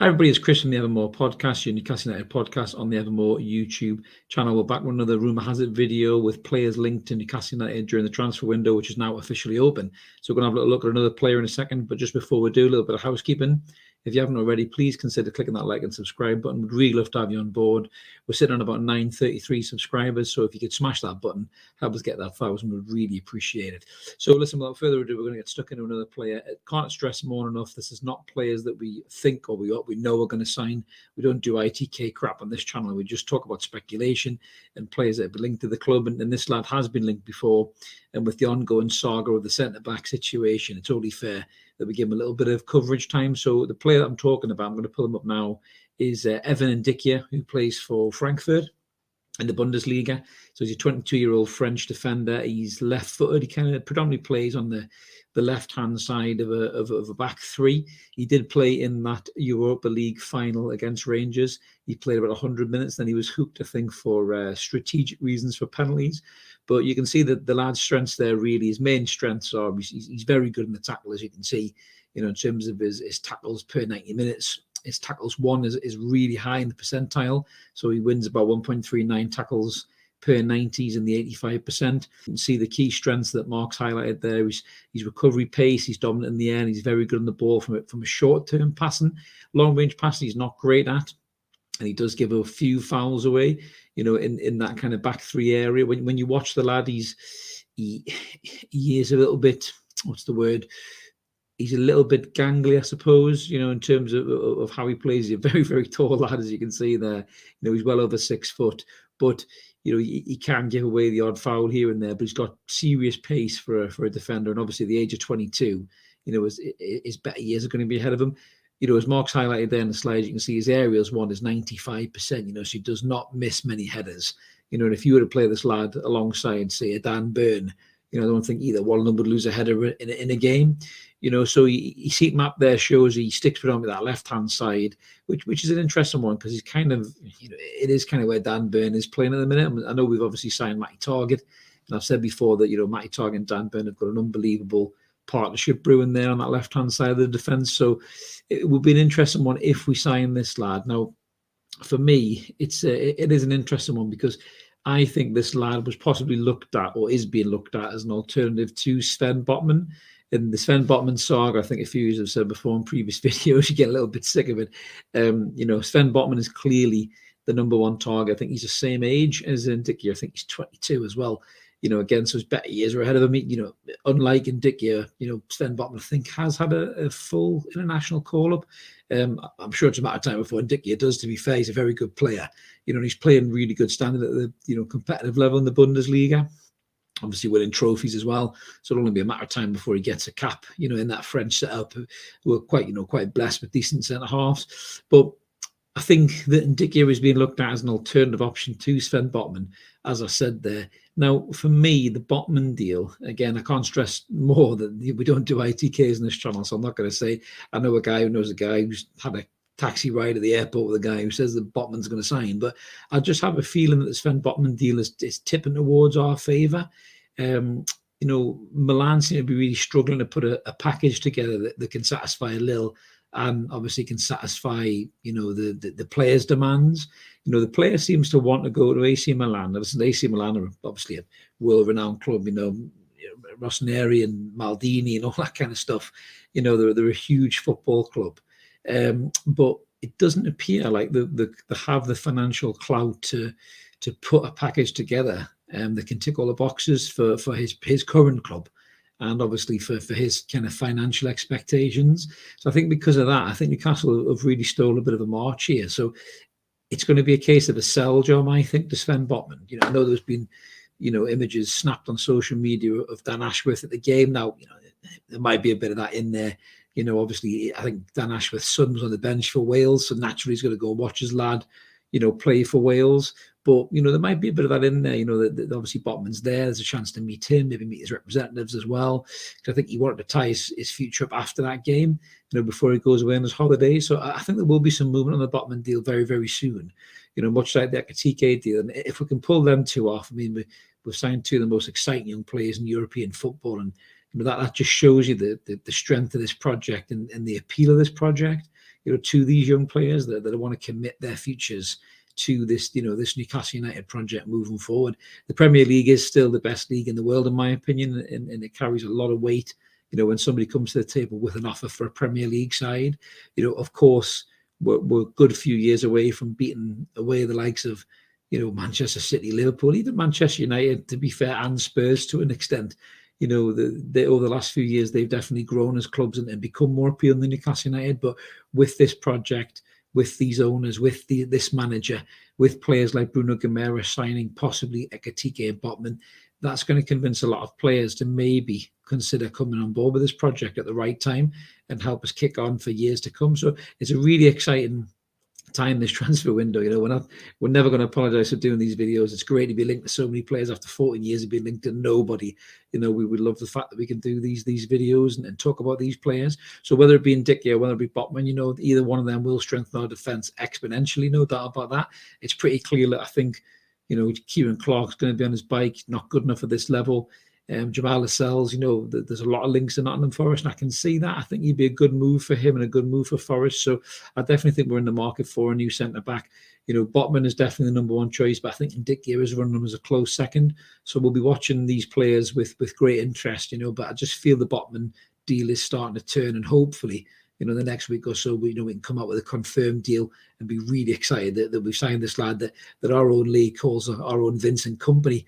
Hi everybody, it's Chris from the Evermore podcast, your Newcastle United podcast on the Evermore YouTube channel. We're back with another rumour has it video with players linked to Newcastle United during the transfer window, which is now officially open. So we're going to have a little look at another player in a second, but just before we do, a little bit of housekeeping. If you haven't already, please consider clicking that like and subscribe button. We'd really love to have you on board. We're sitting on about 933 subscribers, so if you could smash that button, help us get that 1,000, we'd really appreciate it. So listen, without further ado, we're going to get stuck into another player. Can't stress more enough, this is not players that we think or we know are going to sign. We don't do ITK crap on this channel. We just talk about speculation and players that have been linked to the club. And this lad has been linked before. And with the ongoing saga of the centre-back situation, it's only fair that we give him a little bit of coverage time. So the player that I'm talking about, I'm going to pull him up now, is Ndicka, who plays for Frankfurt in the Bundesliga. So he's a 22-year-old French defender. He's left-footed. He kind of predominantly plays on the left-hand side of a back three. He did play in that Europa League final against Rangers. He played about 100 minutes. Then he was hooked, I think, for strategic reasons for penalties. But you can see that the lad's strengths there, really, his main strengths are he's very good in the tackle, as you can see, in terms of his tackles per 90 minutes. His tackles one is really high in the percentile. So he wins about 1.39 tackles per 90s in the 85%. You can see the key strengths that Mark's highlighted there. His recovery pace, he's dominant in the air, and he's very good on the ball from a short-term passing. Long-range passing he's not great at, and he does give a few fouls away, in that kind of back three area. When you watch the lad, he is a little bit, what's the word? He's a little bit gangly, I suppose, in terms of how he plays. He's a very, very tall lad, as you can see there. He's well over 6 foot, but he can give away the odd foul here and there, but he's got serious pace for a defender. And obviously, the age of 22, his better years are going to be ahead of him. As Mark's highlighted there in the slide, you can see his aerials one is 95%. So he does not miss many headers. And if you were to play this lad alongside, say, a Dan Burn, I don't think either one of them would lose a header in a game. So he seat map there shows he sticks predominantly that left-hand side, which is an interesting one because he's kind of, it is kind of where Dan Burn is playing at the minute. I know we've obviously signed Matty Targett, and I've said before that, Matty Targett and Dan Burn have got an unbelievable partnership brewing there on that left-hand side of the defence. So it would be an interesting one if we sign this lad. Now, for me, it is an interesting one because I think this lad was possibly looked at or is being looked at as an alternative to Sven Botman. In the Sven Botman saga, I think a few years have said before in previous videos, you get a little bit sick of it. Sven Botman is clearly the number one target. I think he's the same age as Ndicka. I think he's 22 as well. Again, so his better years are ahead of him. Unlike Ndicka, Sven Botman, I think, has had a full international call-up. I'm sure it's a matter of time before Ndicka does, to be fair. He's a very good player. And he's playing really good standard at the, competitive level in the Bundesliga. Obviously winning trophies as well. So it'll only be a matter of time before he gets a cap, in that French setup. We're quite blessed with decent centre-halves. But I think that Ndicka is being looked at as an alternative option to Sven Botman, as I said there. Now, for me, the Botman deal, again, I can't stress more that we don't do ITKs in this channel, so I'm not going to say, I know a guy who knows a guy who's had a taxi ride at the airport with a guy who says that Botman's going to sign, but I just have a feeling that the Sven Botman deal is tipping towards our favour. Milan seem to be really struggling to put a package together that can satisfy Lille and obviously can satisfy, the players' demands. The player seems to want to go to AC Milan. Listen, AC Milan are obviously a world-renowned club, Rossoneri and Maldini and all that kind of stuff. They're a huge football club. But it doesn't appear like they have the financial clout to put a package together that can tick all the boxes for his current club. And obviously for his kind of financial expectations. So I think because of that, I think Newcastle have really stolen a bit of a march here. So it's going to be a case of a sell job, I think, to Sven Botman. I know there's been, images snapped on social media of Dan Ashworth at the game. Now, there might be a bit of that in there. Obviously, I think Dan Ashworth's son was on the bench for Wales, so naturally he's going to go watch his lad, play for Wales. But, there might be a bit of that in there, that obviously Botman's there. There's a chance to meet him, maybe meet his representatives as well. Because I think he wanted to tie his future up after that game, before he goes away on his holiday. So I think there will be some movement on the Botman deal very, very soon, much like the Ekitike deal. And if we can pull them two off, we've signed two of the most exciting young players in European football. And that just shows you the strength of this project and the appeal of this project. to these young players that want to commit their futures to this, this Newcastle United project moving forward. The Premier League is still the best league in the world, in my opinion, and it carries a lot of weight. When somebody comes to the table with an offer for a Premier League side, of course, we're a good few years away from beating away the likes of, Manchester City, Liverpool, even Manchester United, to be fair, and Spurs to an extent. Over the last few years, they've definitely grown as clubs and become more appealing than Newcastle United. But with this project, with these owners, with this manager, with players like Bruno Guimaraes signing, possibly Ekitike and Botman, that's going to convince a lot of players to maybe consider coming on board with this project at the right time and help us kick on for years to come. So it's a really exciting time, this transfer window. We're never going to apologize for doing these videos. It's great to be linked to so many players after 14 years of being linked to nobody. We would love the fact that we can do these videos and talk about these players. So whether it be Ndicka or whether it be Botman, either one of them will strengthen our defense exponentially, no doubt about that. It's pretty clear that I think Kieran Clark's going to be on his bike, not good enough at this level. Jamal Lascelles, there's a lot of links to Nottingham Forest, and I can see that. I think he'd be a good move for him and a good move for Forest. So I definitely think we're in the market for a new centre-back. Botman is definitely the number one choice, but I think Ndicka is running them as a close second. So we'll be watching these players with great interest, but I just feel the Botman deal is starting to turn, and hopefully, the next week or so, we can come up with a confirmed deal and be really excited that we've signed this lad that our own league calls our own Vincent Company,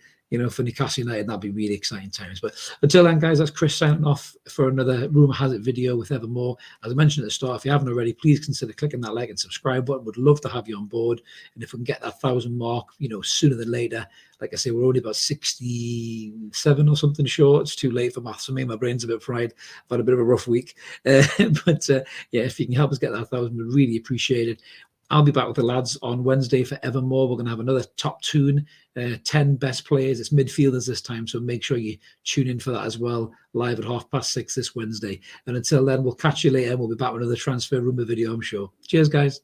for Newcastle United. That'd be really exciting times. But until then, guys, that's Chris signing off for another Rumour Has It video with Evermore. As I mentioned at the start, if you haven't already, please consider clicking that like and subscribe button. Would love to have you on board. And if we can get that 1,000 mark, sooner than later. Like I say, we're only about 67 or something short. It's too late for maths for me. My brain's a bit fried. I've had a bit of a rough week. But yeah, if you can help us get that 1,000, we'd really appreciate it. I'll be back with the lads on Wednesday for Evermore. We're going to have another top tune, 10 best players. It's midfielders this time, so make sure you tune in for that as well, live at 6:30 this Wednesday. And until then, we'll catch you later. We'll be back with another transfer rumour video, I'm sure. Cheers, guys.